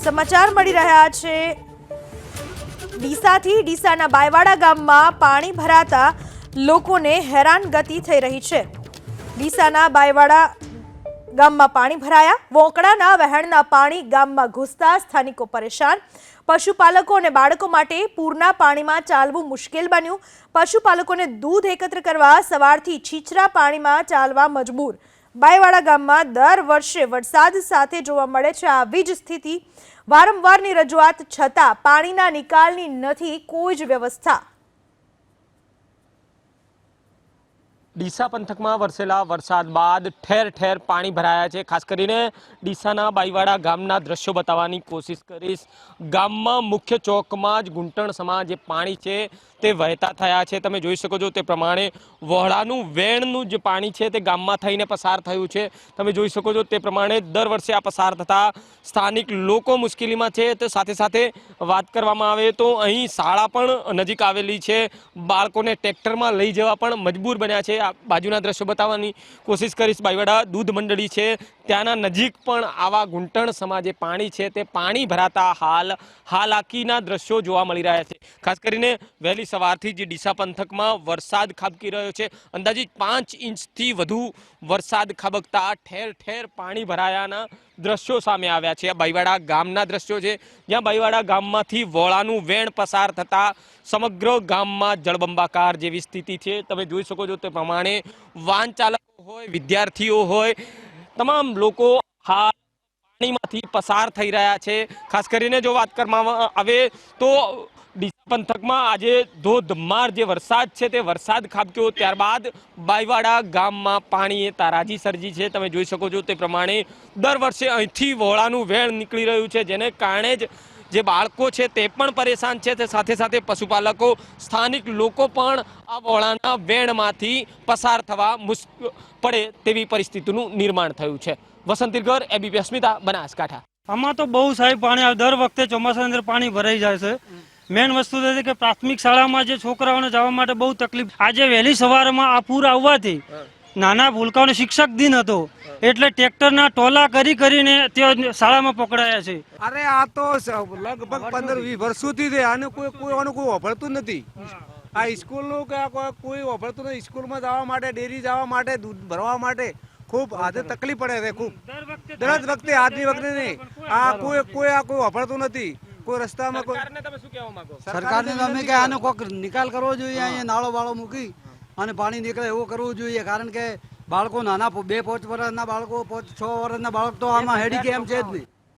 સમાચાર મળી રહ્યા છે ડીસાથી। ડીસાના બાયવાડા ગામમાં પાણી ભરાતા લોકોને હેરાનગતિ થઈ રહી છે। ડીસાના બાયવાડા ગામમાં પાણી ભરાયા। વોંકડાના વહેણના પાણી ગામમાં ઘૂસતા સ્થાનિકો પરેશાન। પશુપાલકો અને બાળકો માટે પૂરના પાણીમાં ચાલવું મુશ્કેલ બન્યું। પશુપાલકોને દૂધ એકત્ર કરવા સવારથી છીછરા પાણીમાં ચાલવા મજબૂર। બાયવાડા ગામમાં દર વર્ષે વરસાદ સાથે જોવા મળે છે આવી જ સ્થિતિ। વારંવારની રજૂઆત છતાં પાણીના નિકાલની નથી કોઈ જ વ્યવસ્થા। ડીસા પંથકમાં વરસેલા વરસાદ બાદ ઠેર ઠેર પાણી ભરાયા છે। ખાસ કરીને ડીસાના બાયવાડા ગામના દ્રશ્યો બતાવવાની કોશિશ કરીશ। ગામમાં મુખ્ય ચોકમાં જ ઘૂંટણ સમા જે પાણી છે તે વહેતા થયા છે। તમે જોઈ શકો છો તે પ્રમાણે વહોડાનું વેણનું જે પાણી છે તે ગામમાં થઈને પસાર થયું છે। તમે જોઈ શકો છો તે પ્રમાણે દર વર્ષે આ પસાર થતા સ્થાનિક લોકો મુશ્કેલીમાં છે। તો સાથે સાથે વાત કરવામાં આવે તો અહીં શાળા પણ નજીક આવેલી છે। બાળકોને ટ્રેક્ટરમાં લઈ જવા પણ મજબૂર બન્યા છે। બાજુના દ્રશ્યો બતાવવાની કોશિશ કરીશ। બાયવાડા દૂધ મંડળી છે ત્યાંના નજીક પણ આવા ઘૂંટણ સમા જે પાણી છે તે પાણી ભરાતા હાલાકીના દ્રશ્યો જોવા મળી રહ્યા છે। ખાસ કરીને વહેલી સવારથી જે ડીસા પંથકમાં વરસાદ ખાબકી રહ્યો છે। અંદાજિત 5 ઇંચથી વધુ વરસાદ ખાબકતા ઠેર ઠેર પાણી ભરાયાના દ્રશ્યો સામે આવ્યા છે। બાયવાડા ગામના દ્રશ્યો છે જ્યાં બાયવાડા ગામમાંથી વોળાનું વેણ પસાર થતા સમગ્ર ગામમાં જળબંબાકાર જેવી સ્થિતિ છે। તમે જોઈ શકો છો તે પ્રમાણે વાહન ચાલકો હોય, વિદ્યાર્થીઓ હોય, તમામ લોકો હાલ પાણીમાંથી પસાર થઈ રહ્યા છે। ખાસ કરીને જો વાત કરવામાં આવે તો ડીસા પંથકમાં આજે ધોધમાર જે વરસાદ છે તે વરસાદ ખાબક્યો ત્યારબાદ બાયવાડા ગામમાં પાણીએ તારાજી સર્જી છે। તમે જોઈ શકો છો તે પ્રમાણે દર વર્ષે અહીંથી વહોળાનું વેણ નીકળી રહ્યું છે જેને કારણે જ જે બાળકો છે તે પણ પરેશાન છે। તે સાથે સાથે પશુપાલકો, સ્થાનિક લોકો પણ આ વહોળાના વેણમાંથી પસાર થવા પડે તેવી પરિસ્થિતિનું નિર્માણ થયું છે। વસંત તિરગર, એબીપી અસ્મિતા, બનાસકાંઠા। આમાં તો બહુ સાહેબ પાણી આવે। દર વખતે ચોમાસાની અંદર પાણી ભરાઈ જાય છે। મેન વસ્તુ એ છે કે પ્રાથમિક શાળામાં જે છોકરાઓને જવા માટે બહુ તકલીફ। આજે વહેલી સવારમાં આ પૂર આવવાથી નાના ભૂલકાઓને શિક્ષક દિન હતો એટલે ટ્રેક્ટરના ટોલા કરીને તે શાળામાં પકડાયા છે। અરે આ તો લગભગ 15-20 વર્ષોથી છે આને કોઈ વાપરતું નથી। આ સ્કૂલનું કે કોઈ વાપરતું નથી। સ્કૂલમાં જવા માટે, ડેરી જવા માટે, દૂધ ભરવા માટે ખૂબ આજે તકલીફ પડે છે। ખૂબ દર વખતે આજની વખતે નહીં આ કોઈ વાપરતું નથી। કોઈ રસ્તામાં સરકારને અમે કે આનો કોઈક નિકાલ કરવો જોઈએ। અહીંયા નાળો બાળો મૂકી અને પાણી નીકળે એવું કરવું જોઈએ। કારણ કે બાળકો નાના 2-5 વર્ષના બાળકો, 6 વર્ષના બાળક તો આમાં હેડી કે એમ છે જ નહીં।